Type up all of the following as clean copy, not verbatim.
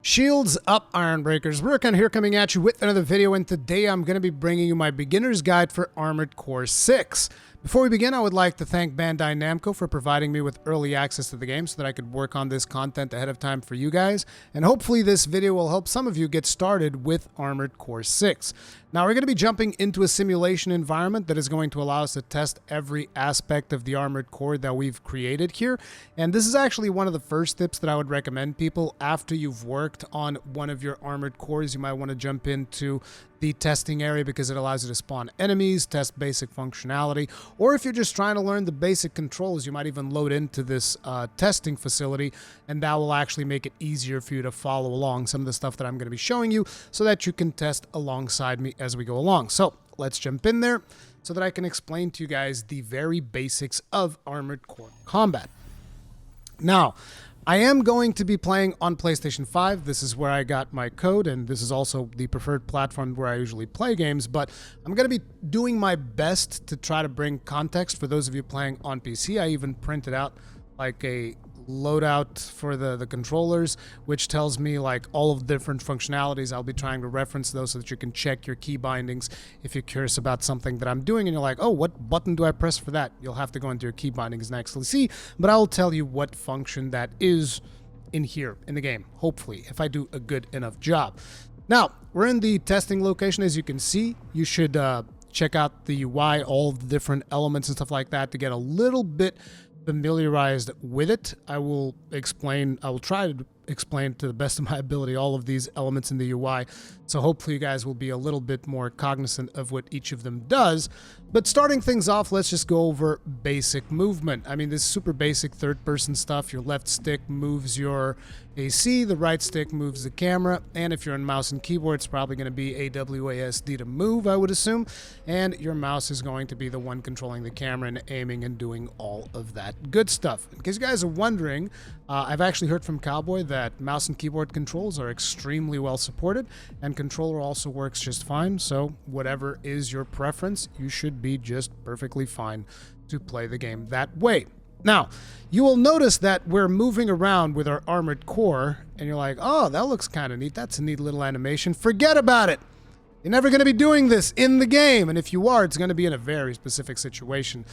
Shields up, Iron Breakers. Rurkan here coming at you with another video, and today I'm going to be bringing you my beginner's guide for Armored Core 6. Before we begin, I would like to thank Bandai Namco for providing me with early access to the game so that I could work on this content ahead of time for you guys, and hopefully this video will help some of you get started with Armored Core 6. Now we're going to be jumping into a simulation environment that is going to allow us to test every aspect of the Armored Core that we've created here, and this is actually one of the first tips that I would recommend people after you've worked on one of your Armored Cores. You might want to jump into the testing area because it allows you to spawn enemies, test basic functionality, or if you're just trying to learn the basic controls, you might even load into this testing facility, and that will actually make it easier for you to follow along some of the stuff that I'm going to be showing you so that you can test alongside me as we go along. So let's jump in there so that I can explain to you guys the very basics of Armored Core combat. Now, I am going to be playing on PlayStation 5. This is where I got my code, and this is also the preferred platform where I usually play games, but I'm going to be doing my best to try to bring context for those of you playing on PC. I even printed out like a loadout for the controllers, which tells me like all of the different functionalities. I'll be trying to reference those so that you can check your key bindings if you're curious about something that I'm doing and you're like, oh, what button do I press for that? You'll have to go into your key bindings and actually see, but I'll tell you what function that is in here in the game, hopefully, if I do a good enough job. Now, we're in the testing location. As you can see, you should check out the UI, all of the different elements and stuff like that to get a little bit familiarized with it. I will try to explain to the best of my ability all of these elements in the UI, so hopefully you guys will be a little bit more cognizant of what each of them does. But starting things off, let's just go over basic movement. I mean, this super basic third-person stuff. Your left stick moves your AC, the right stick moves the camera, and if you're on mouse and keyboard, it's probably going to be a WASD to move, I would assume, and your mouse is going to be the one controlling the camera and aiming and doing all of that good stuff. In case you guys are wondering, I've actually heard from Cowboy that mouse and keyboard controls are extremely well supported, and controller also works just fine, so whatever is your preference, you should be just perfectly fine to play the game that way. Now, you will notice that we're moving around with our Armored Core, and you're like, oh, that looks kind of neat. That's a neat little animation. Forget about it. You're never going to be doing this in the game, and if you are, it's going to be in a very specific situation.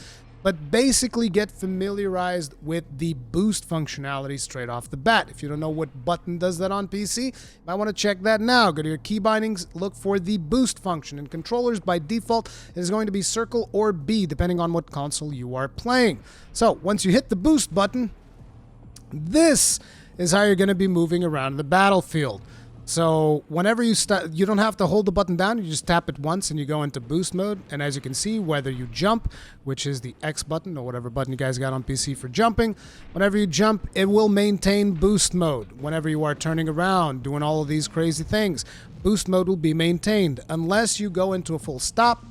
But basically get familiarized with the boost functionality straight off the bat. If you don't know what button does that on PC, you might want to check that now. Go to your key bindings, look for the boost function. In controllers, by default, it is going to be circle or B, depending on what console you are playing. So once you hit the boost button, this is how you're going to be moving around the battlefield. So whenever you start, you don't have to hold the button down, you just tap it once and you go into boost mode. And as you can see, whether you jump, which is the X button or whatever button you guys got on PC for jumping, whenever you jump, it will maintain boost mode. Whenever you are turning around, doing all of these crazy things, boost mode will be maintained. Unless you go into a full stop,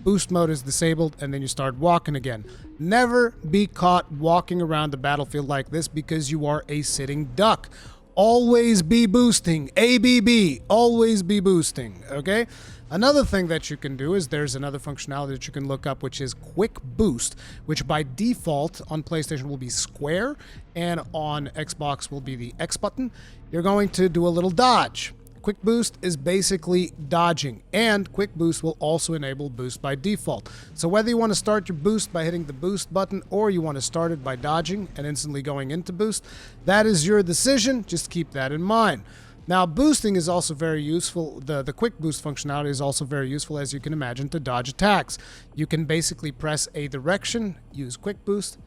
boost mode is disabled, and then you start walking again. Never be caught walking around the battlefield like this because you are a sitting duck. Always be boosting. ABB. Always be boosting. Okay? Another thing that you can do is there's another functionality that you can look up, which is Quick Boost, which by default on PlayStation will be square, and on Xbox will be the X button. You're going to do a little dodge. Quick Boost is basically dodging, and Quick Boost will also enable boost by default. So whether you want to start your boost by hitting the boost button or you want to start it by dodging and instantly going into boost, that is your decision. Just keep that in mind. Now, boosting is also very useful. The quick boost functionality is also very useful, as you can imagine, to dodge attacks. You can basically press a direction, use quick boost,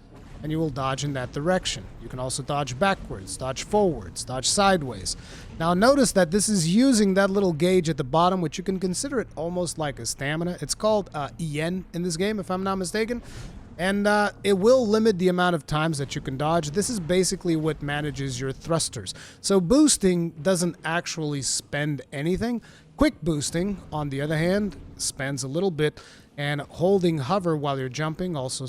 and you will dodge in that direction. You can also dodge backwards, dodge forwards, dodge sideways. Now notice that this is using that little gauge at the bottom, which you can consider it almost like a stamina. It's called EN in this game, if I'm not mistaken. And it will limit the amount of times that you can dodge. This is basically what manages your thrusters. So boosting doesn't actually spend anything. Quick boosting, on the other hand, spends a little bit, and holding hover while you're jumping also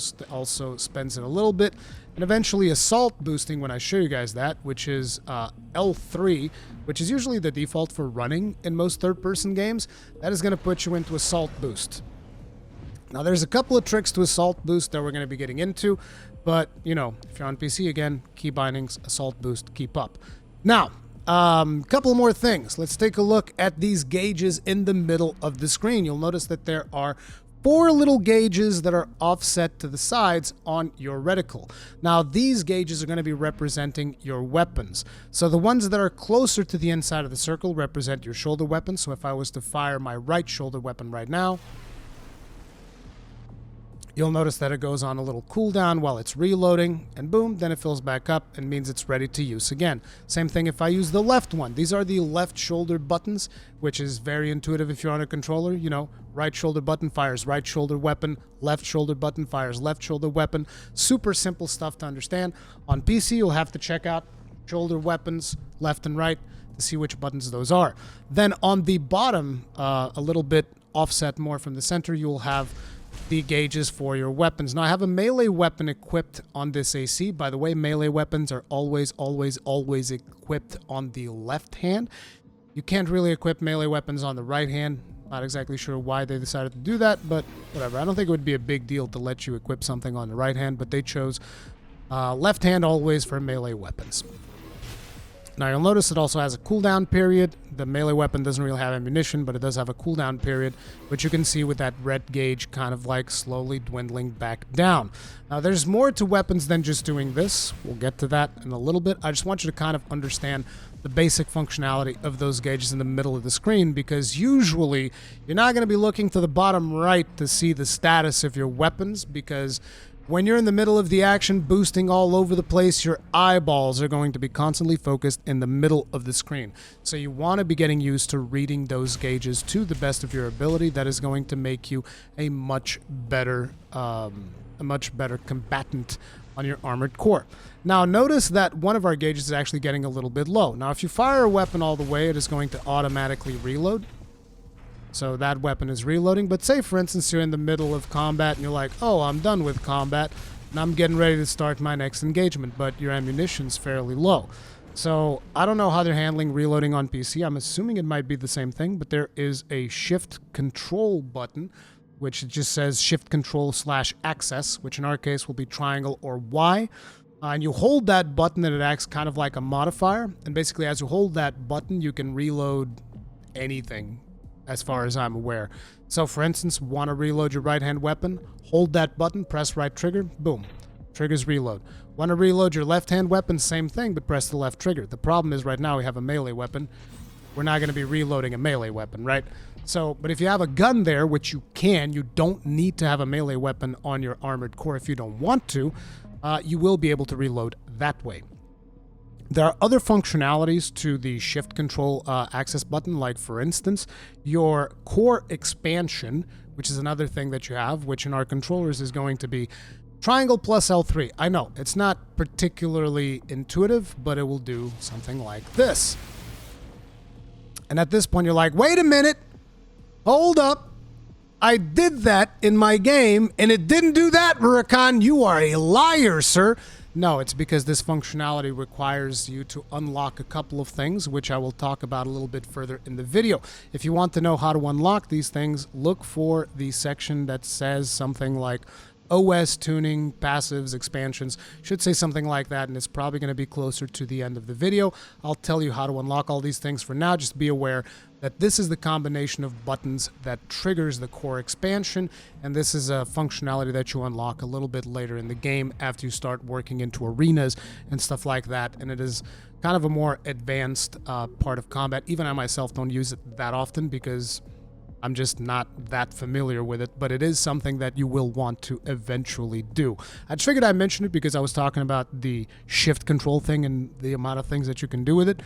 spends it a little bit. And eventually assault boosting, when I show you guys that, which is L3, which is usually the default for running in most third-person games, that is going to put you into assault boost. Now, there's a couple of tricks to assault boost that we're going to be getting into, but, you know, if you're on PC, again, key bindings, assault boost, keep up. Now, Couple more things. Let's take a look at these gauges in the middle of the screen. You'll notice that there are 4 little gauges that are offset to the sides on your reticle. Now, these gauges are going to be representing your weapons. So the ones that are closer to the inside of the circle represent your shoulder weapons. So if I was to fire my right shoulder weapon right now, you'll notice that it goes on a little cooldown while it's reloading, and boom, then it fills back up and means it's ready to use again. Same thing if I use the left one. These are the left shoulder buttons, which is very intuitive if you're on a controller. You know, right shoulder button fires right shoulder weapon, left shoulder button fires left shoulder weapon. Super simple stuff to understand. On PC, you'll have to check out shoulder weapons, left and right, to see which buttons those are. Then on the bottom, a little bit offset more from the center, you'll have the gauges for your weapons. Now, I have a melee weapon equipped on this AC. By the way, melee weapons are always equipped on the left hand. You can't really equip melee weapons on the right hand. Not exactly sure why they decided to do that, but whatever. I don't think it would be a big deal to let you equip something on the right hand, but they chose left hand always for melee weapons. Now, you'll notice it also has a cooldown period. The melee weapon doesn't really have ammunition, but it does have a cooldown period, which you can see with that red gauge kind of like slowly dwindling back down. Now, there's more to weapons than just doing this. We'll get to that in a little bit. I just want you to kind of understand the basic functionality of those gauges in the middle of the screen, because usually you're not going to be looking to the bottom right to see the status of your weapons, because when you're in the middle of the action, boosting all over the place, your eyeballs are going to be constantly focused in the middle of the screen. So you want to be getting used to reading those gauges to the best of your ability. That is going to make you a much better combatant on your armored core. Now, notice that one of our gauges is actually getting a little bit low. Now, if you fire a weapon all the way, it is going to automatically reload. So that weapon is reloading. But say, for instance, you're in the middle of combat and you're like, oh, I'm done with combat and I'm getting ready to start my next engagement, but your ammunition's fairly low. So I don't know how they're handling reloading on PC. I'm assuming it might be the same thing, but there is a shift control button, which just says shift control / access, which in our case will be triangle or Y. And you hold that button and it acts kind of like a modifier. And basically, as you hold that button, you can reload anything, as far as I'm aware. So, for instance, want to reload your right-hand weapon? Hold that button, press right trigger, boom. Triggers reload. Want to reload your left-hand weapon? Same thing, but press the left trigger. The problem is right now we have a melee weapon. We're not going to be reloading a melee weapon, right? So, but if you have a gun there, which you can, you don't need to have a melee weapon on your armored core if you don't want to, you will be able to reload that way. There are other functionalities to the shift control access button, like for instance, your core expansion, which is another thing that you have, which in our controllers is going to be triangle plus L3. I know, it's not particularly intuitive, but it will do something like this. And at this point, you're like, wait a minute, hold up. I did that in my game, and it didn't do that, Huracan. You are a liar, sir. No, it's because this functionality requires you to unlock a couple of things, which I will talk about a little bit further in the video. If you want to know how to unlock these things, look for the section that says something like OS tuning, passives, expansions. Should say something like that, and it's probably going to be closer to the end of the video. I'll tell you how to unlock all these things. For now, just be aware that this is the combination of buttons that triggers the core expansion, and this is a functionality that you unlock a little bit later in the game after you start working into arenas and stuff like that, and it is kind of a more advanced part of combat. Even I myself don't use it that often because I'm just not that familiar with it, but it is something that you will want to eventually do. I just figured I'd mention it because I was talking about the shift control thing and the amount of things that you can do with it,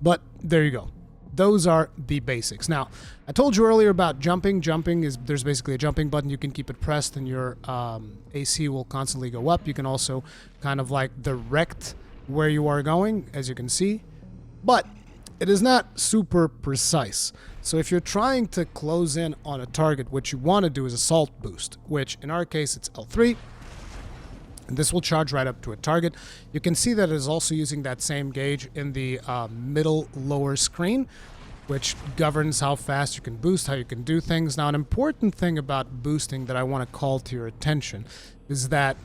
but there you go. Those are the basics. Now, I told you earlier about jumping. There's basically a jumping button. You can keep it pressed and your AC will constantly go up. You can also kind of like direct where you are going, as you can see, but it is not super precise. So if you're trying to close in on a target, what you want to do is assault boost, which in our case it's L3. And this will charge right up to a target. You can see that it is also using that same gauge in the middle lower screen, which governs how fast you can boost, how you can do things. Now, an important thing about boosting that I want to call to your attention is that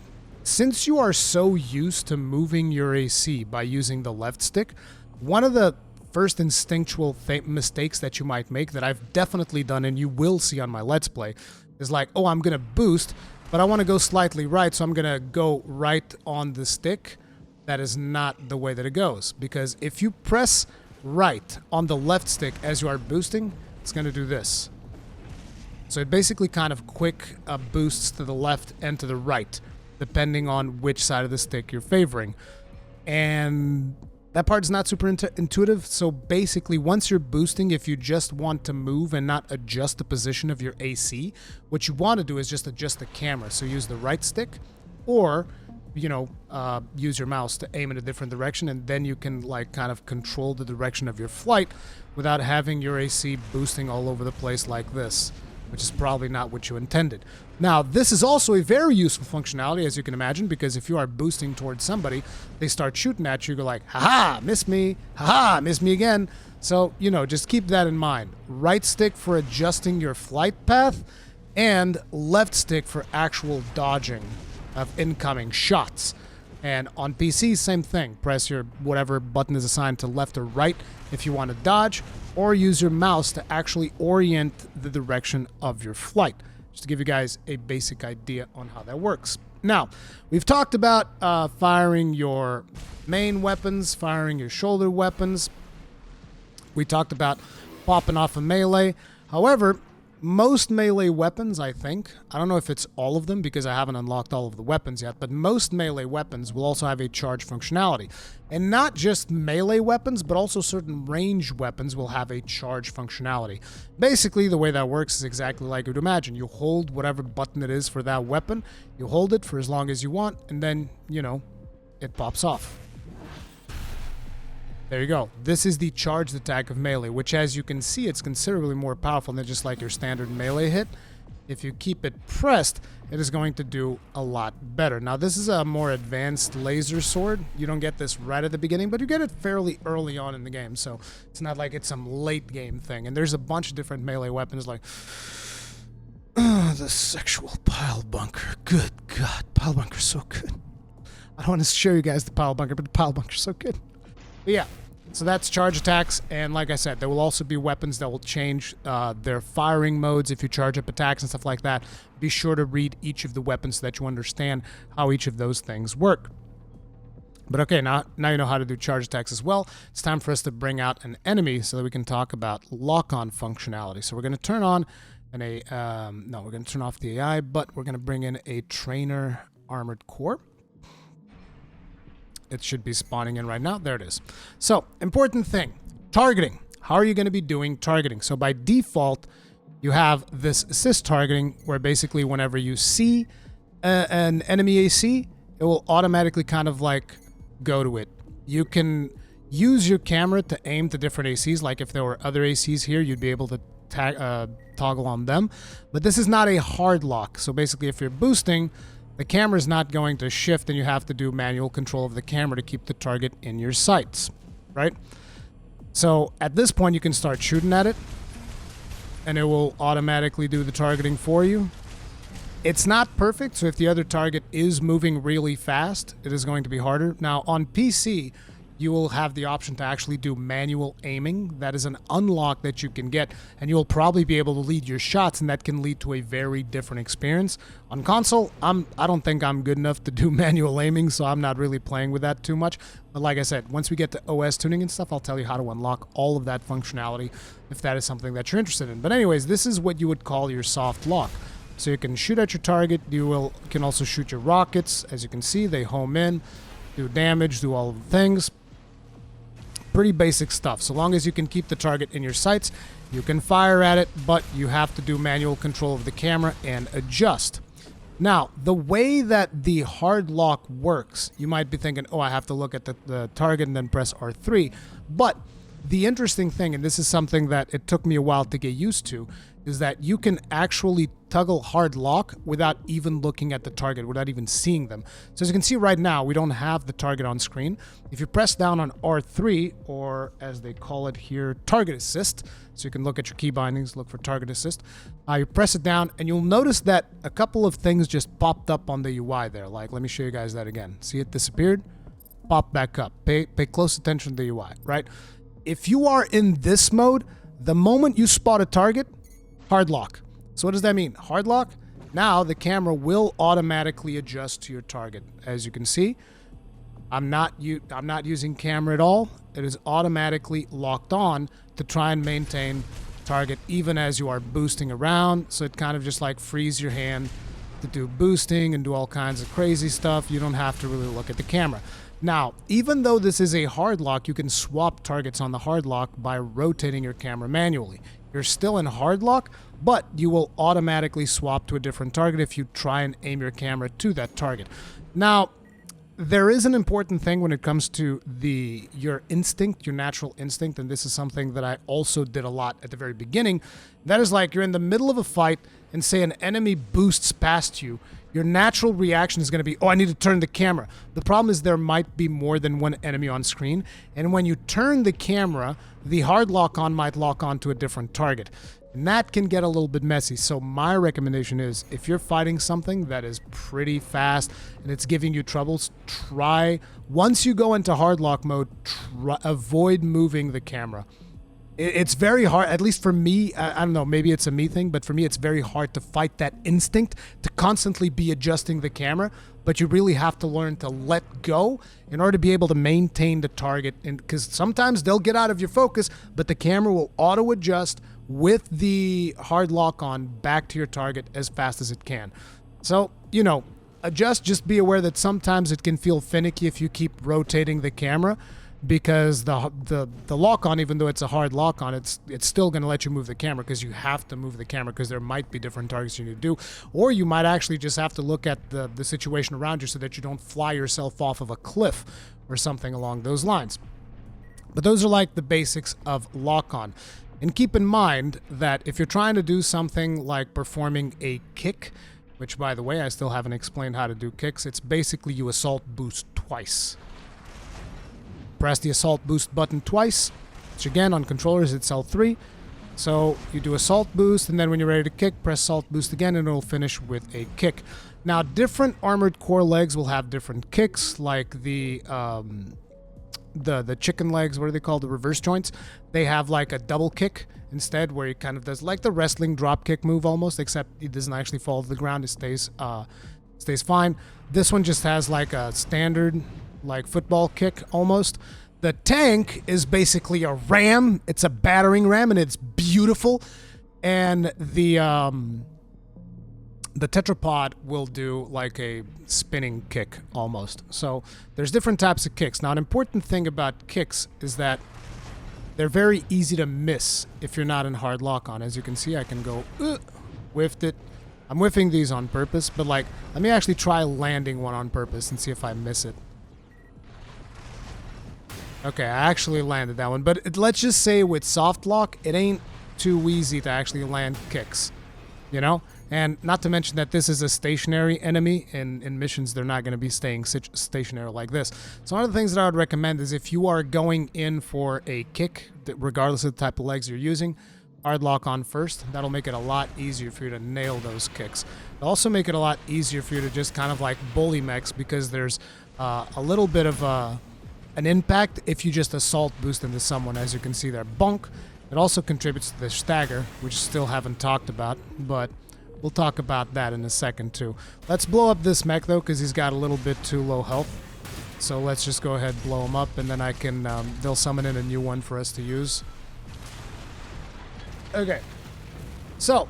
since you are so used to moving your AC by using the left stick, one of the first instinctual mistakes that you might make that I've definitely done and you will see on my Let's Play is like, oh, I'm going to boost, but I want to go slightly right, so I'm going to go right on the stick. That is not the way that it goes, because if you press right on the left stick as you are boosting, it's going to do this. So it basically kind of quick boosts to the left and to the right, depending on which side of the stick you're favoring. And that part's not super intuitive. So basically, once you're boosting, if you just want to move and not adjust the position of your AC, what you want to do is just adjust the camera. So use the right stick, or use your mouse to aim in a different direction, and then you can like kind of control the direction of your flight without having your AC boosting all over the place like this, which is probably not what you intended. Now, this is also a very useful functionality, as you can imagine, because if you are boosting towards somebody, they start shooting at you, you're like, haha, miss me, haha, miss me again. So, just keep that in mind. Right stick for adjusting your flight path, and left stick for actual dodging of incoming shots. And on PC, same thing. Press your whatever button is assigned to left or right if you want to dodge, or use your mouse to actually orient the direction of your flight. Just to give you guys a basic idea on how that works. Now, we've talked about firing your main weapons, firing your shoulder weapons. We talked about popping off a melee. However, most melee weapons, I think, I don't know if it's all of them because I haven't unlocked all of the weapons yet, but most melee weapons will also have a charge functionality. And not just melee weapons, but also certain range weapons will have a charge functionality. Basically, the way that works is exactly like you'd imagine. You hold whatever button it is for that weapon, you hold it for as long as you want, and then, it pops off. There you go. This is the charged attack of melee, which, as you can see, it's considerably more powerful than just like your standard melee hit. If you keep it pressed, it is going to do a lot better. Now, this is a more advanced laser sword. You don't get this right at the beginning, but you get it fairly early on in the game, so it's not like it's some late game thing. And there's a bunch of different melee weapons like, the sexual pile bunker. Good God, pile bunker's so good. I don't want to show you guys the pile bunker, but the pile bunker's so good. But yeah, so that's charge attacks, and like I said, there will also be weapons that will change their firing modes if you charge up attacks and stuff like that. Be sure to read each of the weapons so that you understand how each of those things work. But okay, now you know how to do charge attacks as well. It's time for us to bring out an enemy so that we can talk about lock-on functionality. So we're going to turn on we're going to turn off the AI, but we're going to bring in a trainer armored core. It should be spawning in right now. There it is. So, important thing, targeting. How are you going to be doing targeting? So by default, you have this assist targeting where basically whenever you see an enemy AC, it will automatically kind of like go to it. You can use your camera to aim to different ACs. Like if there were other ACs here, you'd be able to toggle on them. But this is not a hard lock. So basically if you're boosting, the camera is not going to shift and you have to do manual control of the camera to keep the target in your sights, right? So at this point, you can start shooting at it and it will automatically do the targeting for you. It's not perfect, so if the other target is moving really fast, it is going to be harder. Now on PC, you will have the option to actually do manual aiming. That is an unlock that you can get, and you'll probably be able to lead your shots, and that can lead to a very different experience. On console, I don't think I'm good enough to do manual aiming, so I'm not really playing with that too much. But like I said, once we get to OS tuning and stuff, I'll tell you how to unlock all of that functionality if that is something that you're interested in. But anyways, this is what you would call your soft lock. So you can shoot at your target. You can also shoot your rockets. As you can see, they home in, do damage, do all of the things. Pretty basic stuff. So long as you can keep the target in your sights, you can fire at it, but you have to do manual control of the camera and adjust. Now, the way that the hard lock works, you might be thinking, oh, I have to look at the target and then press R3. But the interesting thing, and this is something that it took me a while to get used to, is that you can actually toggle hard lock without even looking at the target, without even seeing them. So as you can see right now, we don't have the target on screen. If you press down on R3, or as they call it here, target assist, so you can look at your key bindings, look for target assist, you press it down, and you'll notice that a couple of things just popped up on the UI there. Like, let me show you guys that again. See, it disappeared, popped back up. Pay close attention to the UI, right? If you are in this mode, the moment you spot a target, hard lock. So what does that mean? Hard lock? Now the camera will automatically adjust to your target. As you can see, I'm not using camera at all. It is automatically locked on to try and maintain target even as you are boosting around. So it kind of just like frees your hand to do boosting and do all kinds of crazy stuff. You don't have to really look at the camera. Now, even though this is a hard lock, you can swap targets on the hard lock by rotating your camera manually. You're still in hard lock, but you will automatically swap to a different target if you try and aim your camera to that target. Now, there is an important thing when it comes to your instinct, your natural instinct, and this is something that I also did a lot at the very beginning. That is like you're in the middle of a fight and say an enemy boosts past you. Your natural reaction is going to be, oh, I need to turn the camera. The problem is there might be more than one enemy on screen, and when you turn the camera, the hard lock on might lock on to a different target. And that can get a little bit messy. So my recommendation is if you're fighting something that is pretty fast and it's giving you troubles, once you go into hard lock mode, avoid moving the camera. It's very hard, at least for me, I don't know, maybe it's a me thing, but for me it's very hard to fight that instinct to constantly be adjusting the camera, but you really have to learn to let go in order to be able to maintain the target, because sometimes they'll get out of your focus, but the camera will auto-adjust with the hard lock on back to your target as fast as it can. So, you know, just be aware that sometimes it can feel finicky if you keep rotating the camera, because the lock on, even though it's a hard lock on, it's still going to let you move the camera, because you have to move the camera because there might be different targets you need to do, or you might actually just have to look at the situation around you so that you don't fly yourself off of a cliff or something along those lines. But those are like the basics of lock on. And keep in mind that if you're trying to do something like performing a kick, which by the way I still haven't explained how to do kicks, it's basically you assault boost twice. Press the assault boost button twice, which again on controllers it's L3. So you do assault boost, and then when you're ready to kick, press assault boost again, and it'll finish with a kick. Now different armored core legs will have different kicks, like the chicken legs, what are they called, the reverse joints. They have like a double kick instead, where it kind of does like the wrestling drop kick move almost, except it doesn't actually fall to the ground. It stays fine. This one just has like a standard like football kick almost. The tank is basically a ram. It's a battering ram, and it's beautiful. And the tetrapod will do like a spinning kick almost. So there's different types of kicks. Now, an important thing about kicks is that they're very easy to miss if you're not in hard lock on. As you can see, I can go, whiffed it. I'm whiffing these on purpose, but like, let me actually try landing one on purpose and see if I miss it. Okay, I actually landed that one, but let's just say with soft lock, it ain't too easy to actually land kicks, you know? And not to mention that this is a stationary enemy. In missions, they're not going to be staying stationary like this. So one of the things that I would recommend is if you are going in for a kick, regardless of the type of legs you're using, hard lock on first. That'll make it a lot easier for you to nail those kicks. It'll also make it a lot easier for you to just kind of like bully mechs, because there's a little bit of an impact if you just assault boost into someone, as you can see there. Bonk. It also contributes to the stagger, which still haven't talked about, but we'll talk about that in a second too. Let's blow up this mech though, because he's got a little bit too low health. So let's just go ahead and blow him up, and then I can they'll summon in a new one for us to use. Okay, so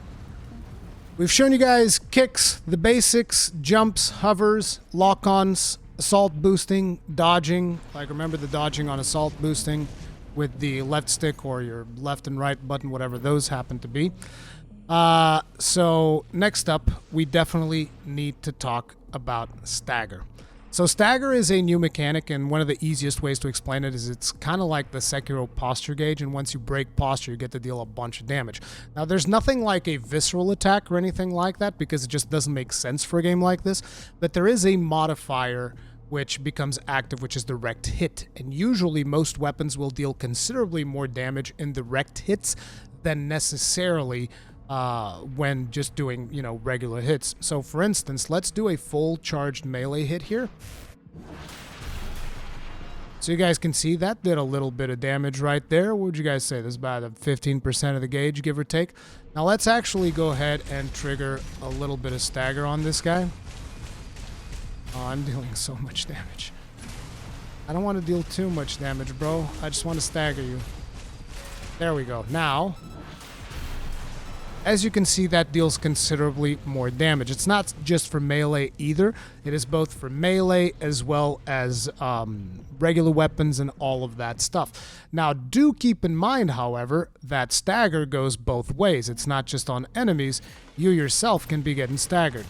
we've shown you guys kicks, the basics, jumps, hovers, lock-ons, assault boosting, dodging. Like, remember the dodging on assault boosting with the left stick or your left and right button, whatever those happen to be. So next up, we definitely need to talk about stagger. So stagger is a new mechanic, and one of the easiest ways to explain it is it's kind of like the Sekiro posture gauge, and once you break posture, you get to deal a bunch of damage. Now, there's nothing like a visceral attack or anything like that, because it just doesn't make sense for a game like this, but there is a modifier which becomes active, which is direct hit, and usually most weapons will deal considerably more damage in direct hits than necessarily when just doing, you know, regular hits. So for instance, let's do a full charged melee hit here. So you guys can see that did a little bit of damage right there. What would you guys say? This is about a 15% of the gauge, give or take. Now let's actually go ahead and trigger a little bit of stagger on this guy. Oh, I'm dealing so much damage. I don't want to deal too much damage, bro. I just want to stagger you. There we go. Now, as you can see, that deals considerably more damage. It's not just for melee either. It is both for melee as well as regular weapons and all of that stuff. Now, do keep in mind, however, that stagger goes both ways. It's not just on enemies. You yourself can be getting staggered.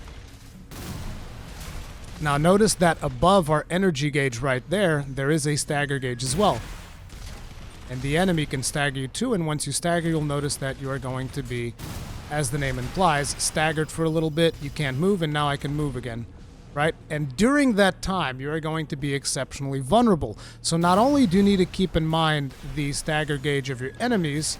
Now, notice that above our energy gauge right there, there is a stagger gauge as well. And the enemy can stagger you too, and once you stagger, you'll notice that you are going to be, as the name implies, staggered for a little bit. You can't move, and now I can move again, right? And during that time, you are going to be exceptionally vulnerable. So not only do you need to keep in mind the stagger gauge of your enemies,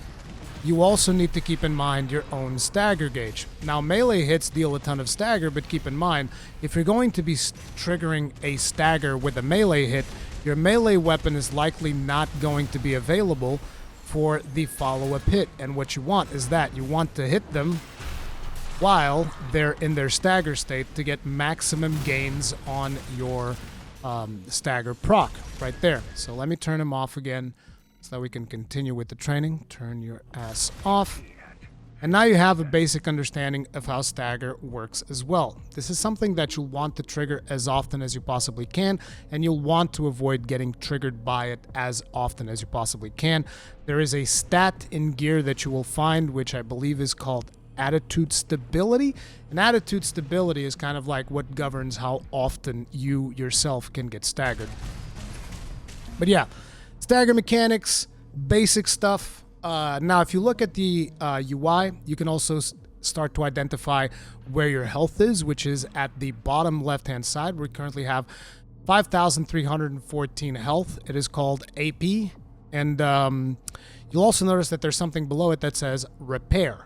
you also need to keep in mind your own stagger gauge. Now, melee hits deal a ton of stagger, but keep in mind, if you're going to be triggering a stagger with a melee hit, your melee weapon is likely not going to be available for the follow-up hit. And what you want is that you want to hit them while they're in their stagger state to get maximum gains on your stagger proc right there. So let me turn him off again so that we can continue with the training. Turn your ass off. And now you have a basic understanding of how stagger works as well. This is something that you'll want to trigger as often as you possibly can, and you'll want to avoid getting triggered by it as often as you possibly can. There is a stat in gear that you will find, which I believe is called attitude stability. And attitude stability is kind of like what governs how often you yourself can get staggered. But yeah, stagger mechanics, basic stuff. Now, if you look at the UI, you can also start to identify where your health is, which is at the bottom left-hand side. We currently have 5,314 health. It is called AP. And you'll also notice that there's something below it that says repair.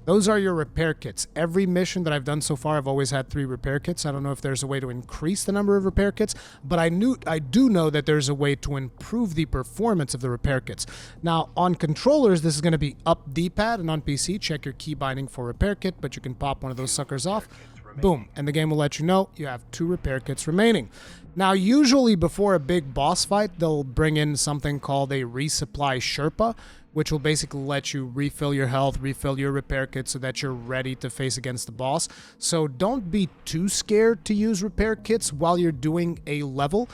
Those are your repair kits. Every mission that I've done so far, I've always had 3 repair kits. I don't know if there's a way to increase the number of repair kits, but I do know that there's a way to improve the performance of the repair kits. Now, on controllers, this is going to be up D-pad, and on PC, check your key binding for repair kit, but you can pop one of those suckers off. Boom, and the game will let you know you have 2 repair kits remaining. Now, usually before a big boss fight, they'll bring in something called a resupply Sherpa, which will basically let you refill your health, refill your repair kit so that you're ready to face against the boss. So don't be too scared to use repair kits while you're doing a level.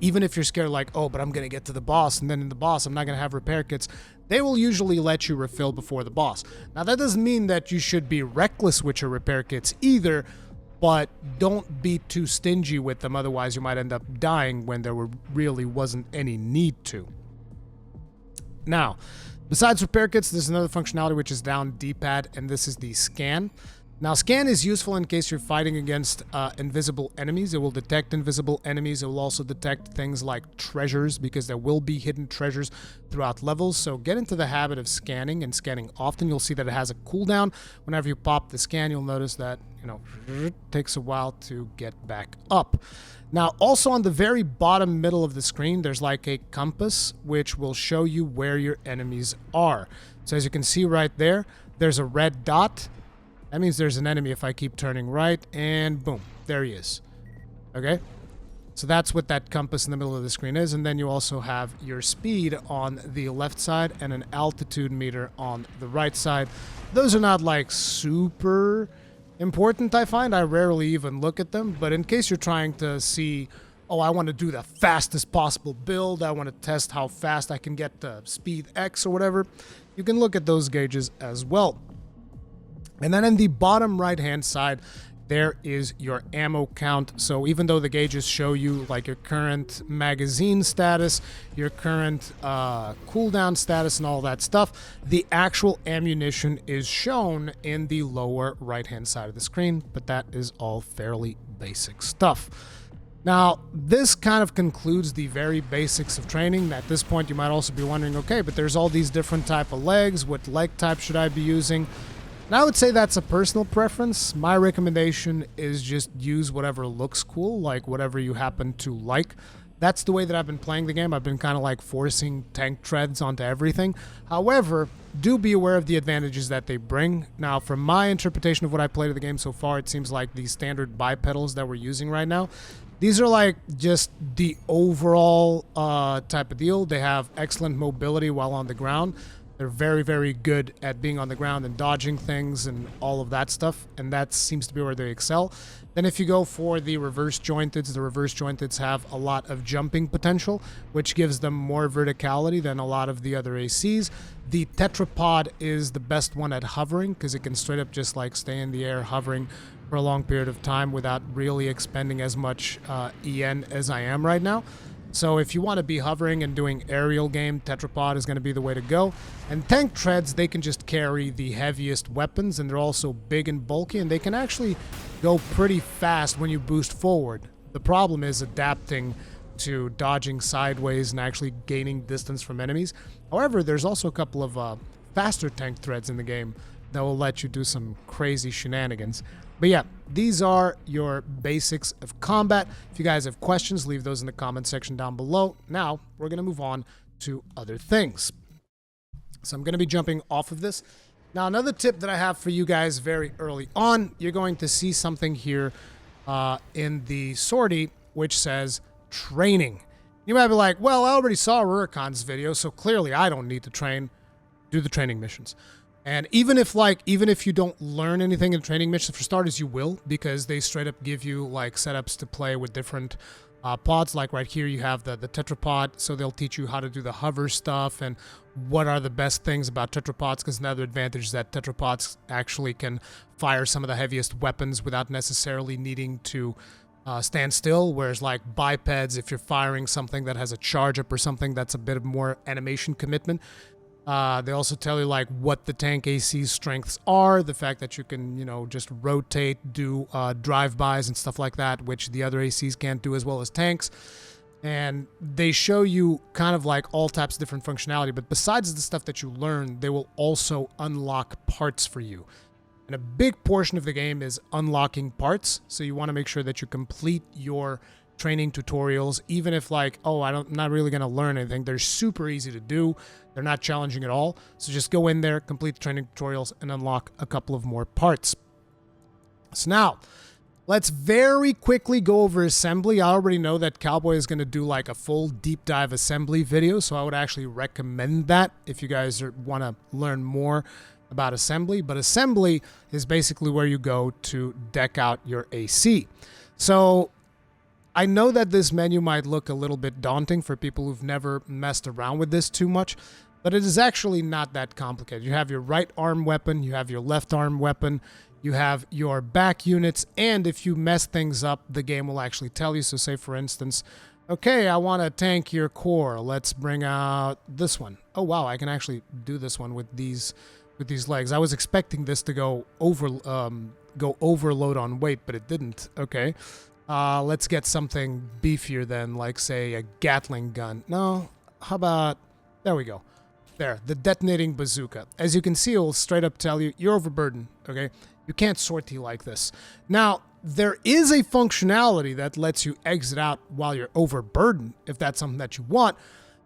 Even if you're scared like, oh, but I'm going to get to the boss, and then in the boss I'm not going to have repair kits. They will usually let you refill before the boss. Now, that doesn't mean that you should be reckless with your repair kits either, but don't be too stingy with them, otherwise you might end up dying when there really wasn't any need to. Now, besides repair kits, there's another functionality which is down D-pad, and this is the scan. Now, scan is useful in case you're fighting against invisible enemies. It will detect invisible enemies. It will also detect things like treasures, because there will be hidden treasures throughout levels. So get into the habit of scanning and scanning often. You'll see that it has a cooldown. Whenever you pop the scan, you'll notice that, it takes a while to get back up. Now, also on the very bottom middle of the screen, there's like a compass, which will show you where your enemies are. So as you can see right there, there's a red dot. That means there's an enemy if I keep turning right, and boom, there he is. Okay? So that's what that compass in the middle of the screen is, and then you also have your speed on the left side and an altitude meter on the right side. Those are not like super important, I find. I rarely even look at them, but in case you're trying to see, oh, I want to do the fastest possible build, I want to test how fast I can get to speed X or whatever, you can look at those gauges as well. And then in the bottom right-hand side, there is your ammo count. So even though the gauges show you like your current magazine status, your current cooldown status and all that stuff, the actual ammunition is shown in the lower right-hand side of the screen, but that is all fairly basic stuff. Now, this kind of concludes the very basics of training. At this point, you might also be wondering, okay, but there's all these different type of legs. What leg type should I be using? And I would say that's a personal preference. My recommendation is just use whatever looks cool, like whatever you happen to like. That's the way that I've been playing the game. I've been kind of like forcing tank treads onto everything. However, do be aware of the advantages that they bring. Now, from my interpretation of what I played of the game so far, it seems like these standard bipedals that we're using right now, these are like just the overall type of deal. They have excellent mobility while on the ground. They're very, very good at being on the ground and dodging things and all of that stuff, and that seems to be where they excel. Then if you go for the reverse jointeds have a lot of jumping potential, which gives them more verticality than a lot of the other ACs. The tetrapod is the best one at hovering because it can straight up just like stay in the air hovering for a long period of time without really expending as much EN as I am right now. So if you want to be hovering and doing aerial game, tetrapod is going to be the way to go. And tank treads, they can just carry the heaviest weapons, and they're also big and bulky, and they can actually go pretty fast when you boost forward. The problem is adapting to dodging sideways and actually gaining distance from enemies. However, there's also a couple of faster tank treads in the game that will let you do some crazy shenanigans. But yeah, these are your basics of combat. If you guys have questions, leave those in the comment section down below. Now, we're going to move on to other things. So I'm going to be jumping off of this. Now, another tip that I have for you guys very early on, you're going to see something here in the sortie, which says training. You might be like, well, I already saw Rurikon's video, so clearly I don't need to train. Do the training missions. And even if you don't learn anything in training missions, for starters, you will, because they straight up give you like setups to play with different pods. Like right here, you have the tetrapod, so they'll teach you how to do the hover stuff and what are the best things about tetrapods, because another advantage is that tetrapods actually can fire some of the heaviest weapons without necessarily needing to stand still, whereas like bipeds, if you're firing something that has a charge up or something, that's a bit of more animation commitment. They also tell you like what the tank AC's strengths are, the fact that you can, you know, just rotate, do drive-bys and stuff like that, which the other ACs can't do as well as tanks. And they show you kind of like all types of different functionality, but besides the stuff that you learn, they will also unlock parts for you. And a big portion of the game is unlocking parts, so you want to make sure that you complete your training tutorials, even if like, oh, I'm not really going to learn anything. They're super easy to do. They're not challenging at all. So just go in there, complete the training tutorials, and unlock a couple of more parts. So now, let's very quickly go over assembly. I already know that Cowboy is going to do like a full deep dive assembly video, so I would actually recommend that if you guys want to learn more about assembly. But assembly is basically where you go to deck out your AC. So I know that this menu might look a little bit daunting for people who've never messed around with this too much, but it is actually not that complicated. You have your right arm weapon, you have your left arm weapon, you have your back units, and if you mess things up, the game will actually tell you. So say, for instance, okay, I want to tank your core. Let's bring out this one. Oh, wow, I can actually do this one with these legs. I was expecting this to go overload on weight, but it didn't. Okay. Let's get something beefier then, like, say, a Gatling gun. No, how about... There we go. There, the detonating bazooka. As you can see, it will straight up tell you, you're overburdened, okay? You can't sortie like this. Now, there is a functionality that lets you exit out while you're overburdened, if that's something that you want.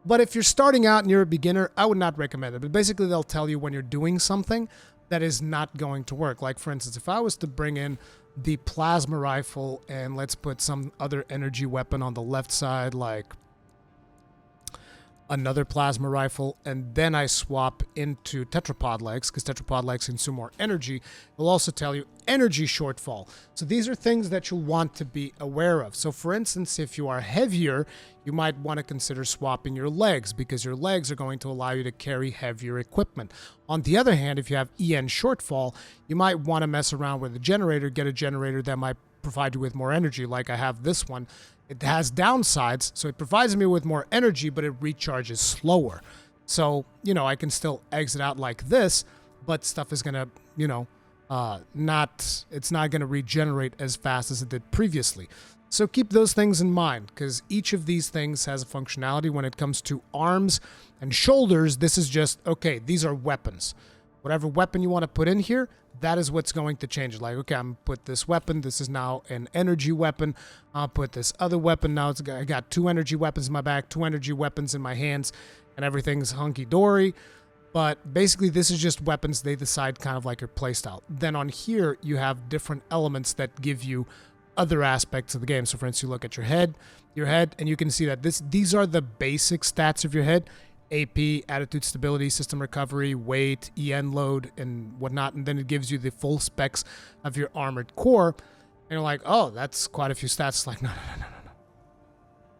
But if you're starting out and you're a beginner, I would not recommend it. But basically, they'll tell you when you're doing something that is not going to work. Like, for instance, if I was to bring in the plasma rifle and let's put some other energy weapon on the left side, like another plasma rifle, and then I swap into tetrapod legs, because tetrapod legs consume more energy, it will also tell you energy shortfall. So these are things that you'll want to be aware of. So for instance, if you are heavier, you might want to consider swapping your legs, because your legs are going to allow you to carry heavier equipment. On the other hand, if you have EN shortfall, you might want to mess around with a generator, get a generator that might provide you with more energy, like I have this one. It has downsides, so it provides me with more energy, but it recharges slower. So, you know, I can still exit out like this, but stuff is going to, you know, it's not going to regenerate as fast as it did previously. So keep those things in mind, because each of these things has a functionality. When it comes to arms and shoulders, this is just, okay, these are weapons. Whatever weapon you want to put in here, that is what's going to change it. Like, okay, I'm going to put this weapon. This is now an energy weapon. I'll put this other weapon. Now I got 2 energy weapons in my back, 2 energy weapons in my hands, and everything's hunky-dory. But basically, this is just weapons. They decide kind of like your playstyle. Then on here, you have different elements that give you other aspects of the game. So for instance, you look at your head, and you can see that these are the basic stats of your head. AP, attitude stability, system recovery, weight, EN load, and whatnot. And then it gives you the full specs of your armored core. And you're like, oh, that's quite a few stats. It's like, no.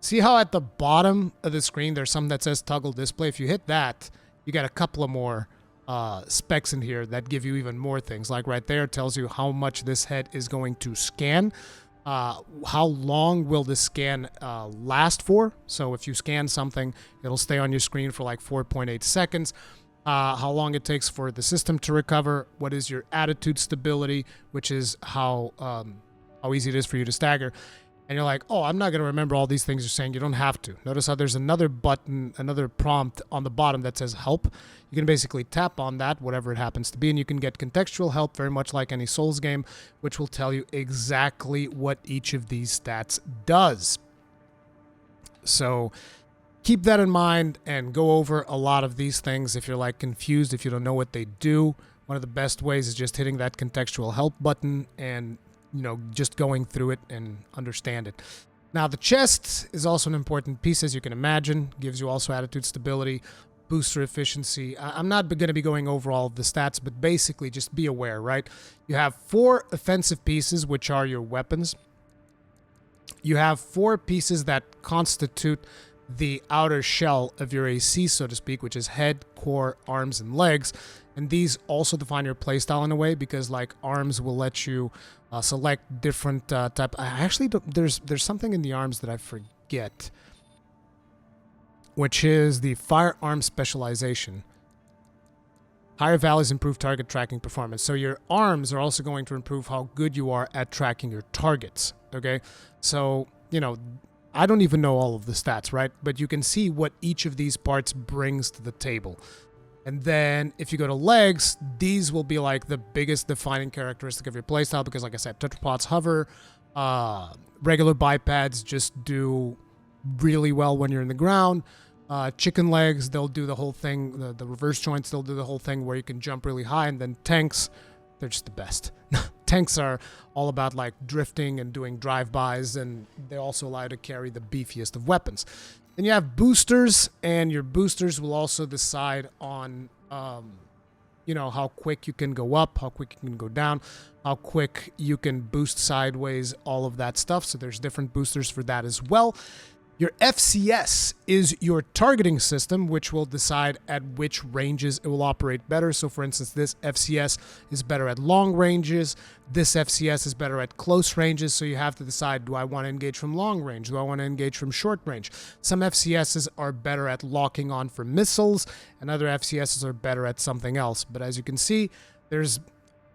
See how at the bottom of the screen, there's something that says toggle display? If you hit that, you got a couple of more specs in here that give you even more things. Like right there, it tells you how much this head is going to scan. How long will the scan last for? So if you scan something, it'll stay on your screen for like 4.8 seconds. How long it takes for the system to recover. What is your attitude stability, which is how easy it is for you to stagger. And you're like, oh, I'm not going to remember all these things you're saying. You don't have to. Notice how there's another button, another prompt on the bottom that says help. You can basically tap on that, whatever it happens to be, and you can get contextual help, very much like any Souls game, which will tell you exactly what each of these stats does. So keep that in mind and go over a lot of these things if you're like confused, if you don't know what they do. One of the best ways is just hitting that contextual help button and just going through it and understand it. Now, the chest is also an important piece, as you can imagine. Gives you also attitude stability, booster efficiency. I'm not going to be going over all of the stats, but basically just be aware, right? You have 4 offensive pieces, which are your weapons. You have 4 pieces that constitute the outer shell of your AC, so to speak, which is head, core, arms, and legs. And these also define your playstyle in a way, because like arms will let you select different type. I actually don't, there's something in the arms that I forget, which is the firearm specialization. Higher values improve target tracking performance. So your arms are also going to improve how good you are at tracking your targets. Okay, so I don't even know all of the stats, right? But you can see what each of these parts brings to the table. And then if you go to legs, these will be like the biggest defining characteristic of your playstyle, because like I said, tetrapods hover, regular bipads just do really well when you're in the ground. Chicken legs, they'll do the whole thing, the reverse joints, they'll do the whole thing where you can jump really high. And then tanks, they're just the best. Tanks are all about like drifting and doing drive-bys, and they also allow you to carry the beefiest of weapons. Then you have boosters, and your boosters will also decide on, how quick you can go up, how quick you can go down, how quick you can boost sideways, all of that stuff. So there's different boosters for that as well. Your FCS is your targeting system, which will decide at which ranges it will operate better. So for instance, this FCS is better at long ranges. This FCS is better at close ranges. So you have to decide, do I want to engage from long range? Do I want to engage from short range? Some FCSs are better at locking on for missiles, and other FCSs are better at something else. But as you can see, there's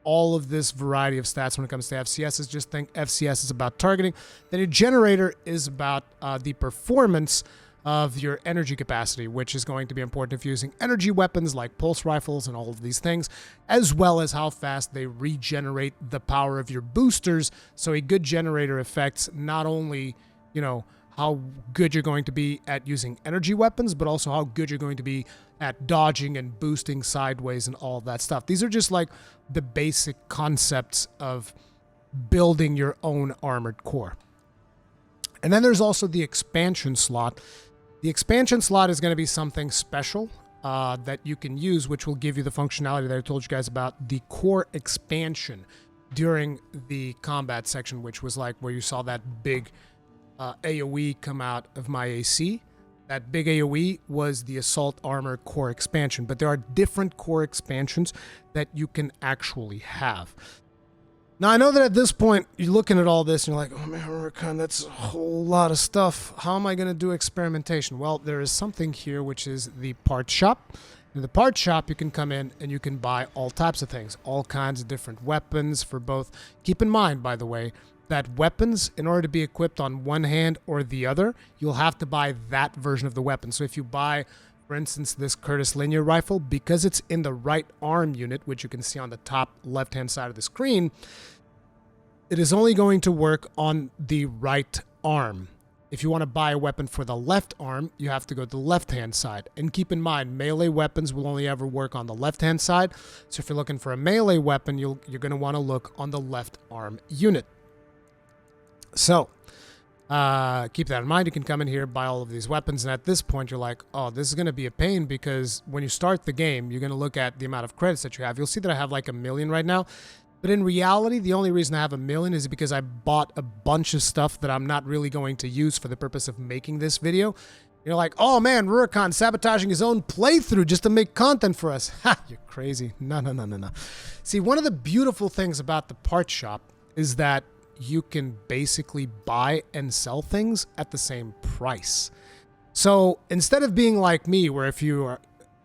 all of this variety of stats when it comes to FCSs. Just think FCS is about targeting. Then your generator is about the performance of your energy capacity, which is going to be important if you're using energy weapons like pulse rifles and all of these things, as well as how fast they regenerate the power of your boosters. So a good generator affects not only, how good you're going to be at using energy weapons, but also how good you're going to be at dodging and boosting sideways and all of that stuff. These are just like the basic concepts of building your own armored core. And then there's also the expansion slot. The expansion slot is going to be something special that you can use, which will give you the functionality that I told you guys about, the core expansion during the combat section, which was like where you saw that big AoE come out of my AC. That big AoE was the Assault Armor core expansion, but there are different core expansions that you can actually have. Now, I know that at this point, you're looking at all this and you're like, oh man, Rurikhan, that's a whole lot of stuff. How am I going to do experimentation? Well, there is something here, which is the parts shop. In the parts shop, you can come in and you can buy all types of things, all kinds of different weapons for both. Keep in mind, by the way, that weapons, in order to be equipped on one hand or the other, you'll have to buy that version of the weapon. So if you buy, For instance, this Curtis linear rifle, because it's in the right arm unit, which you can see on the top left-hand side of the screen, it is only going to work on the right arm. If you want to buy a weapon for the left arm, you have to go to the left-hand side. And keep in mind, melee weapons will only ever work on the left-hand side. So if you're looking for a melee weapon, you're going to want to look on the left arm unit. So keep that in mind. You can come in here, buy all of these weapons, and at this point you're like, oh, this is going to be a pain, because when you start the game, you're going to look at the amount of credits that you have. You'll see that I have like 1 million right now, but in reality, the only reason I have 1 million is because I bought a bunch of stuff that I'm not really going to use for the purpose of making this video. You're like, oh man, Rurikhan sabotaging his own playthrough just to make content for us. Ha, you're crazy. No. See, one of the beautiful things about the part shop is that you can basically buy and sell things at the same price. So instead of being like me, where if you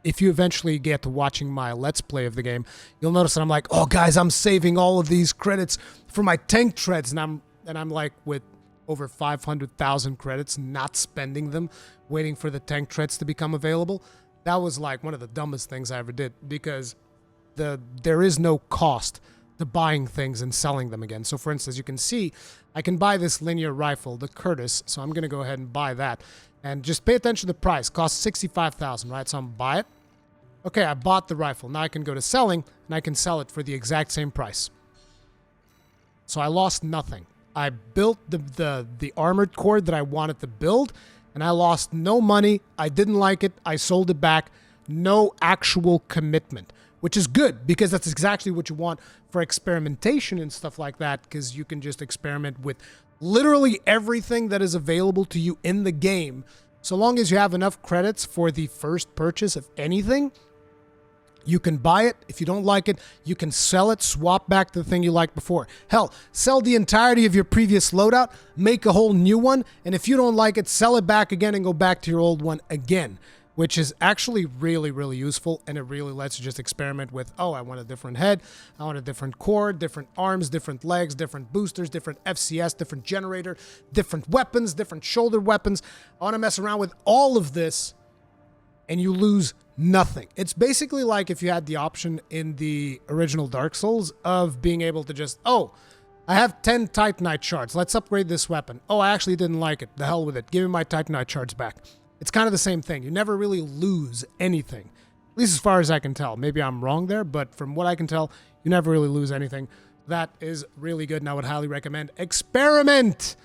eventually get to watching my Let's Play of the game, you'll notice that I'm like, oh guys, I'm saving all of these credits for my tank treads, and I'm like with over 500,000 credits, not spending them, waiting for the tank treads to become available. That was like one of the dumbest things I ever did, because there is no cost to buying things and selling them again. So for instance, you can see I can buy this linear rifle, the Curtis, so I'm going to go ahead and buy that. And just pay attention to the price. Costs 65,000, right? So I'm going to buy it. Okay, I bought the rifle. Now I can go to selling, and I can sell it for the exact same price. So I lost nothing. I built the armored core that I wanted to build, and I lost no money. I didn't like it. I sold it back. No actual commitment, which is good, because that's exactly what you want for experimentation and stuff like that, because you can just experiment with literally everything that is available to you in the game. So long as you have enough credits for the first purchase of anything, you can buy it. If you don't like it, you can sell it, swap back to the thing you liked before. Hell, sell the entirety of your previous loadout, make a whole new one, and if you don't like it, sell it back again and go back to your old one again, which is actually really, really useful, and it really lets you just experiment with, oh, I want a different head, I want a different core, different arms, different legs, different boosters, different FCS, different generator, different weapons, different shoulder weapons. I want to mess around with all of this, and you lose nothing. It's basically like if you had the option in the original Dark Souls of being able to just, oh, I have 10 Titanite shards, let's upgrade this weapon. Oh, I actually didn't like it, the hell with it, give me my Titanite shards back. It's kind of the same thing. You never really lose anything, at least as far as I can tell. Maybe I'm wrong there, but from what I can tell, you never really lose anything. That is really good, and I would highly recommend experiment.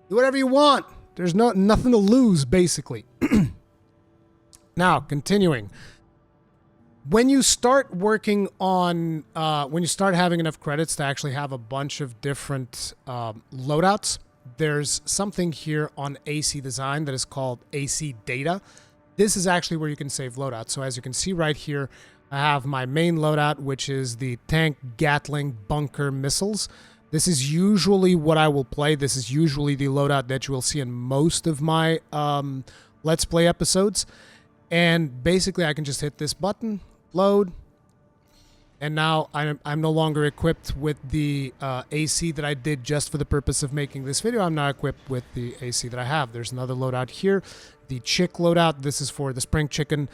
Do whatever you want. There's nothing to lose, basically. Now, continuing. When you start working on, when you start having enough credits to actually have a bunch of different loadouts, there's something here on AC Design that is called AC Data. This is actually where you can save loadouts. So as you can see right here, I have my main loadout, which is the tank, Gatling, bunker, missiles. This is usually what I will play. This is usually the loadout that you will see in most of my Let's Play episodes. And basically I can just hit this button, load, and now I'm no longer equipped with the AC that I did just for the purpose of making this video. I'm now equipped with the AC that I have. There's another loadout here, the chick loadout. This is for the spring chicken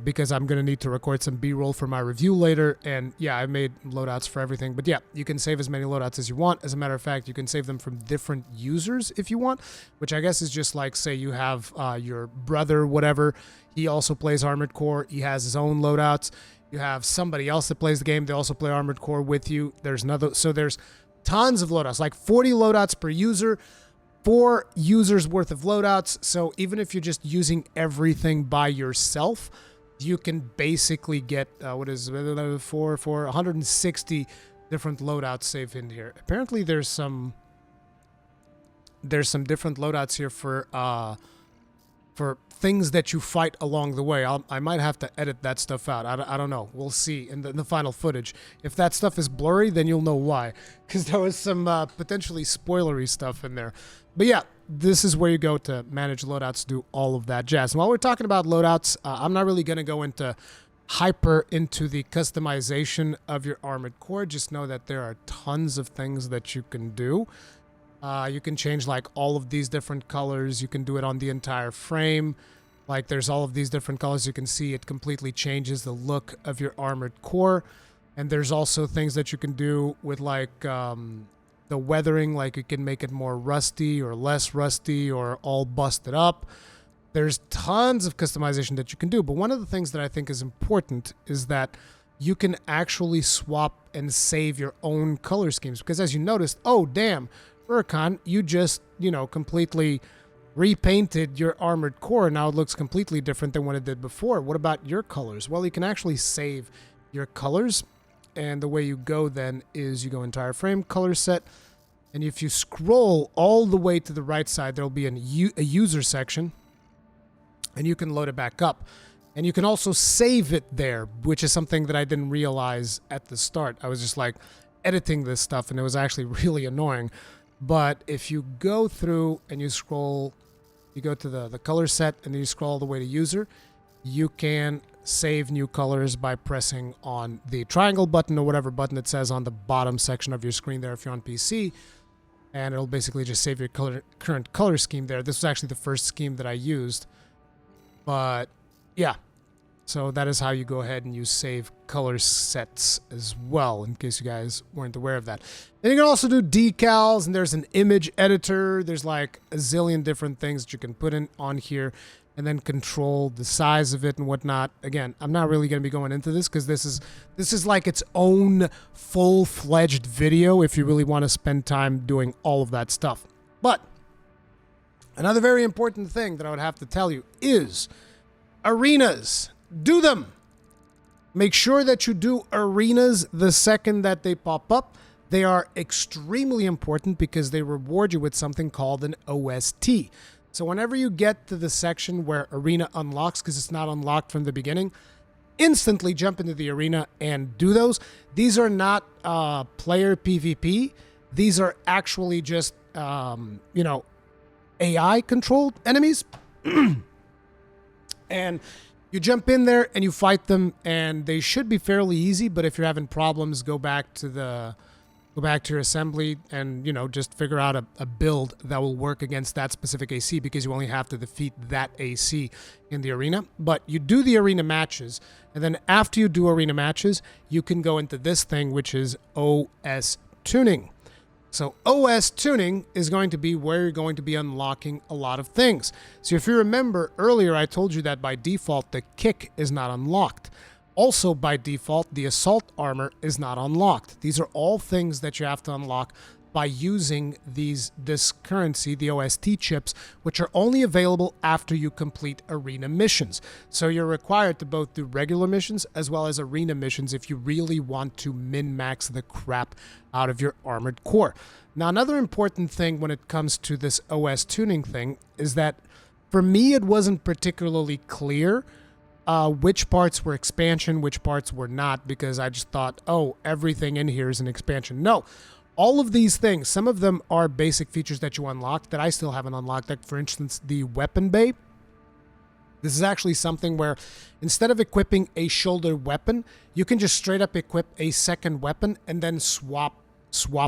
because I'm going to need to record some B-roll for my review later. And yeah, I made loadouts for everything. But yeah, you can save as many loadouts as you want. As a matter of fact, you can save them from different users if you want, which I guess is just like, say you have your brother, whatever. He also plays Armored Core. He has his own loadouts. You have somebody else that plays the game. They also play Armored Core with you. There's tons of loadouts, like 40 loadouts per user, 4 users worth of loadouts. So even if you're just using everything by yourself, you can basically get, 160 different loadouts saved in here. Apparently there's some different loadouts here for things that you fight along the way. I might have to edit that stuff out. I don't know. We'll see in the final footage. If that stuff is blurry, then you'll know why. Because there was some potentially spoilery stuff in there. But yeah, this is where you go to manage loadouts, do all of that jazz. And while we're talking about loadouts, I'm not really going to go into the customization of your Armored Core. Just know that there are tons of things that you can do. You can change like all of these different colors. You can do it on the entire frame. Like there's all of these different colors. You can see it completely changes the look of your armored core. And there's also things that you can do with like the weathering, like you can make it more rusty or less rusty or all busted up. There's tons of customization that you can do. But one of the things that I think is important is that you can actually swap and save your own color schemes. Because as you noticed, oh, damn, Huracan, you just, completely repainted your armored core. Now it looks completely different than what it did before. What about your colors? Well, you can actually save your colors. And the way you go then is you go entire frame, color set. And if you scroll all the way to the right side, there'll be a user section. And you can load it back up. And you can also save it there, which is something that I didn't realize at the start. I was just like editing this stuff and it was actually really annoying. But if you go through and you scroll, you go to the color set and then you scroll all the way to user, you can save new colors by pressing on the triangle button or whatever button it says on the bottom section of your screen there if you're on PC. And it'll basically just save your current color scheme there. This was actually the first scheme that I used. But yeah, so that is how you go ahead and you save color sets as well, in case you guys weren't aware of that. And you can also do decals, and there's an image editor. There's like a zillion different things that you can put in on here and then control the size of it and whatnot. Again, I'm not really going to be going into this because this is like its own full-fledged video if you really want to spend time doing all of that stuff. But another very important thing that I would have to tell you is arenas. Do them. Make sure that you do arenas the second that they pop up. They are extremely important because they reward you with something called an OST. So whenever you get to the section where arena unlocks, because it's not unlocked from the beginning, instantly jump into the arena and do those. These are not player PvP. These are actually just, AI-controlled enemies. And you jump in there and you fight them, and they should be fairly easy. But if you're having problems, go back to your assembly and just figure out a build that will work against that specific AC, because you only have to defeat that AC in the arena. But you do the arena matches, and then after you do arena matches, you can go into this thing, which is OS tuning. So OS tuning is going to be where you're going to be unlocking a lot of things. So if you remember earlier, I told you that by default, the kick is not unlocked. Also, by default, the assault armor is not unlocked. These are all things that you have to unlock by using this currency, the OST chips, which are only available after you complete arena missions. So you're required to both do regular missions as well as arena missions if you really want to min-max the crap out of your armored core. Now, another important thing when it comes to this OS tuning thing is that for me, it wasn't particularly clear which parts were expansion, which parts were not, because I just thought, oh, everything in here is an expansion. No. All of these things, some of them are basic features that you unlock that I still haven't unlocked. Like, for instance, the weapon bay. This is actually something where instead of equipping a shoulder weapon, you can just straight up equip a second weapon and then swap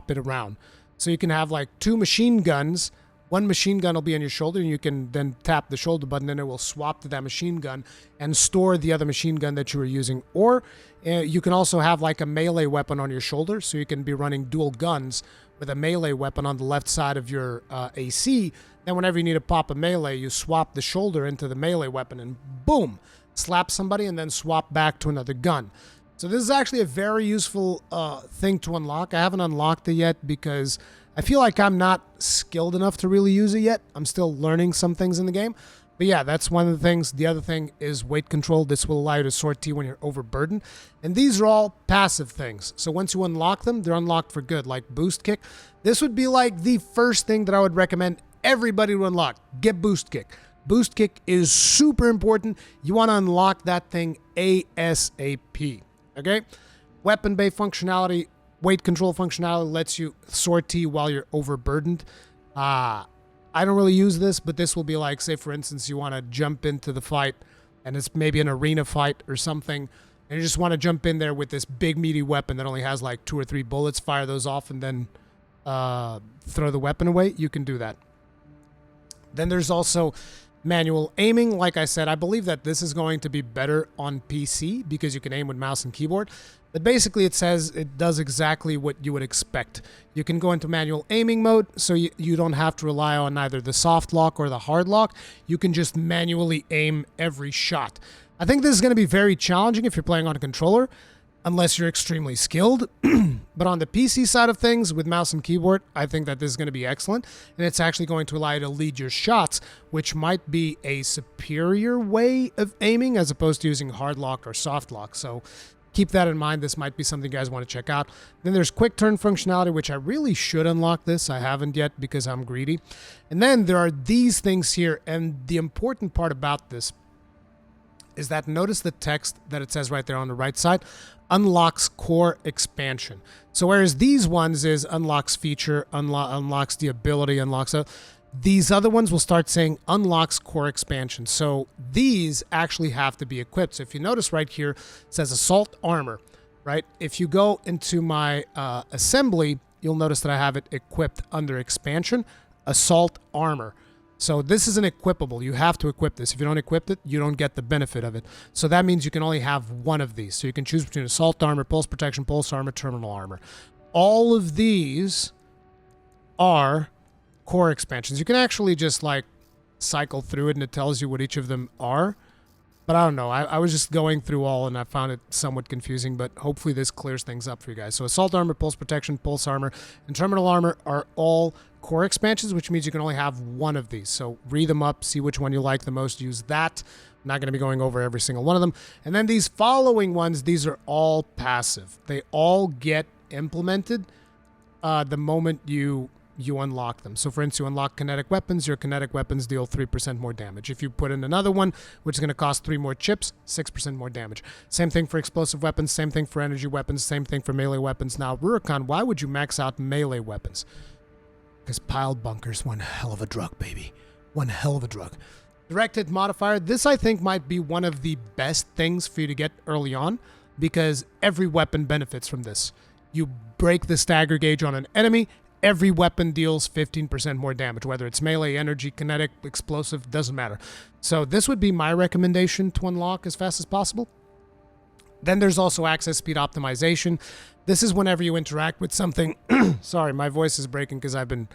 it around. So you can have like two machine guns. One machine gun will be on your shoulder, and you can then tap the shoulder button, and it will swap to that machine gun and store the other machine gun that you were using. Or you can also have like a melee weapon on your shoulder, so you can be running dual guns with a melee weapon on the left side of your AC. Then whenever you need to pop a melee, you swap the shoulder into the melee weapon, and boom, slap somebody and then swap back to another gun. So this is actually a very useful thing to unlock. I haven't unlocked it yet because I feel like I'm not skilled enough to really use it yet. I'm still learning some things in the game. But yeah, that's one of the things. The other thing is weight control. This will allow you to sortie when you're overburdened. And these are all passive things. So once you unlock them, they're unlocked for good, like boost kick. This would be like the first thing that I would recommend everybody to unlock. Get boost kick. Boost kick is super important. You want to unlock that thing ASAP. Okay? Weapon bay functionality. Weight control functionality lets you sortie while you're overburdened. I don't really use this, but this will be like, say, for instance, you want to jump into the fight, and it's maybe an arena fight or something, and you just want to jump in there with this big, meaty weapon that only has like 2 or 3 bullets, fire those off, and then throw the weapon away. You can do that. Then there's also Manual aiming, like I said, I believe that this is going to be better on PC because you can aim with mouse and keyboard. But basically it says it does exactly what you would expect. You can go into manual aiming mode, so you don't have to rely on either the soft lock or the hard lock. You can just manually aim every shot. I think this is going to be very challenging if you're playing on a controller, unless you're extremely skilled. But on the PC side of things, with mouse and keyboard, I think that this is going to be excellent. And it's actually going to allow you to lead your shots, which might be a superior way of aiming as opposed to using hard lock or soft lock. So keep that in mind. This might be something you guys want to check out. Then there's quick turn functionality, which I really should unlock this. I haven't yet because I'm greedy. And then there are these things here. And the important part about this is that notice the text that it says right there on the right side, unlocks core expansion. So whereas these ones is unlocks feature, unlocks the ability, unlocks these other ones will start saying unlocks core expansion. So these actually have to be equipped. So if you notice right here, it says assault armor, right? If you go into my assembly, you'll notice that I have it equipped under expansion, assault armor. So this is an equipable. You have to equip this. If you don't equip it, you don't get the benefit of it. So that means you can only have one of these. So you can choose between assault armor, pulse protection, pulse armor, terminal armor. All of these are core expansions. You can actually just like cycle through it and it tells you what each of them are. But I don't know. I was just going through all and I found it somewhat confusing, but hopefully this clears things up for you guys. So assault armor, pulse protection, pulse armor, and terminal armor are all core expansions, which means you can only have one of these. So read them up, see which one you like the most, use that. I'm not going to be going over every single one of them. And then these following ones, these are all passive. They all get implemented the moment you unlock them. So for instance, you unlock kinetic weapons, your kinetic weapons deal 3% more damage. If you put in another one, which is going to cost 3 more chips, 6% more damage. Same thing for explosive weapons, same thing for energy weapons, same thing for melee weapons. Now, Rurikon, why would you max out melee weapons? Because pile bunkers, one hell of a drug, baby. One hell of a drug. Direct hit modifier, this I think might be one of the best things for you to get early on because every weapon benefits from this. You break the stagger gauge on an enemy, every weapon deals 15% more damage, whether it's melee, energy, kinetic, explosive, doesn't matter. So this would be my recommendation to unlock as fast as possible. Then there's also access speed optimization. This is whenever you interact with something. Sorry, my voice is breaking because I've been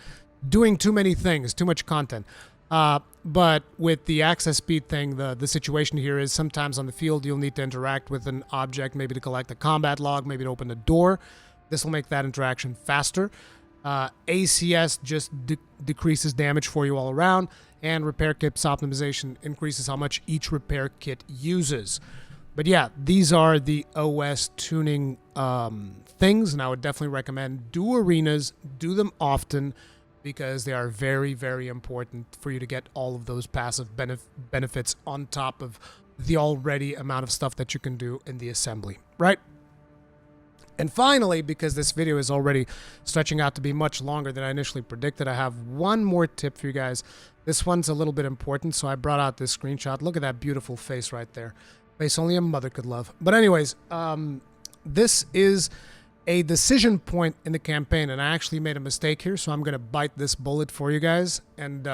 doing too many things, too much content. But with the access speed thing, the situation here is sometimes on the field you'll need to interact with an object, maybe to collect a combat log, maybe to open a door. This will make that interaction faster. ACS just decreases damage for you all around, and repair kits optimization increases how much each repair kit uses. But yeah, these are the OS tuning things, and I would definitely recommend do arenas, do them often, because they are very, very important for you to get all of those passive benefits on top of the already amount of stuff that you can do in the assembly, right? And finally, because this video is already stretching out to be much longer than I initially predicted, I have one more tip for you guys. This one's a little bit important, so I brought out this screenshot. Look at that beautiful face right there. Face only a mother could love. But anyways, this is a decision point in the campaign, and I actually made a mistake here, so I'm going to bite this bullet for you guys and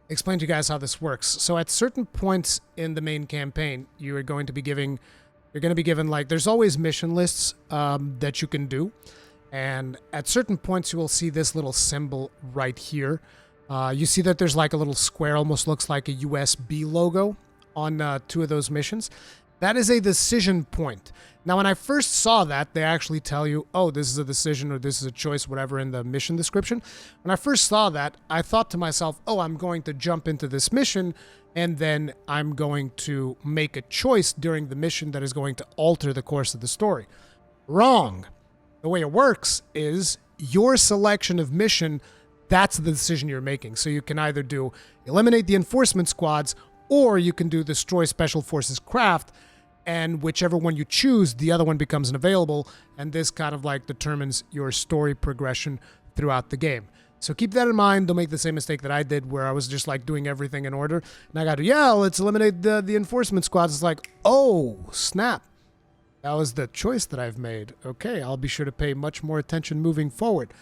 explain to you guys how this works. So at certain points in the main campaign, you're going to be given, like, there's always mission lists that you can do. And at certain points, you will see this little symbol right here. You see that there's like a little square, almost looks like a USB logo on 2 of those missions. That is a decision point. Now, when I first saw that, they actually tell you, oh, this is a decision or this is a choice, whatever, in the mission description. When I first saw that, I thought to myself, oh, I'm going to jump into this mission and then I'm going to make a choice during the mission that is going to alter the course of the story. Wrong. The way it works is your selection of mission, that's the decision you're making. So you can either do eliminate the enforcement squads, or you can do destroy special forces craft, and whichever one you choose, the other one becomes unavailable, and this kind of like determines your story progression throughout the game. So keep that in mind. Don't make the same mistake that I did where I was just like doing everything in order. And I got to, yeah, let's eliminate the enforcement squads. It's like, oh, snap. That was the choice that I've made. Okay, I'll be sure to pay much more attention moving forward.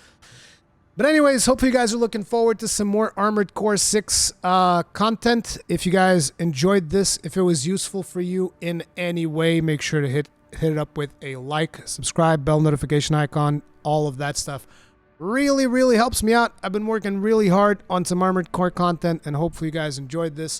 But anyways, hopefully you guys are looking forward to some more Armored Core 6 content. If you guys enjoyed this, if it was useful for you in any way, make sure to hit it up with a like, subscribe, bell notification icon, all of that stuff. Really, really helps me out. I've been working really hard on some Armored Core content, and hopefully you guys enjoyed this.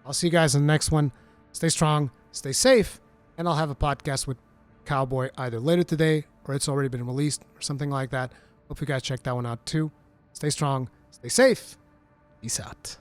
I'll see you guys in the next one. Stay strong, stay safe, and I'll have a podcast with Cowboy either later today or it's already been released or something like that. Hope you guys check that one out too. Stay strong, stay safe. Peace out.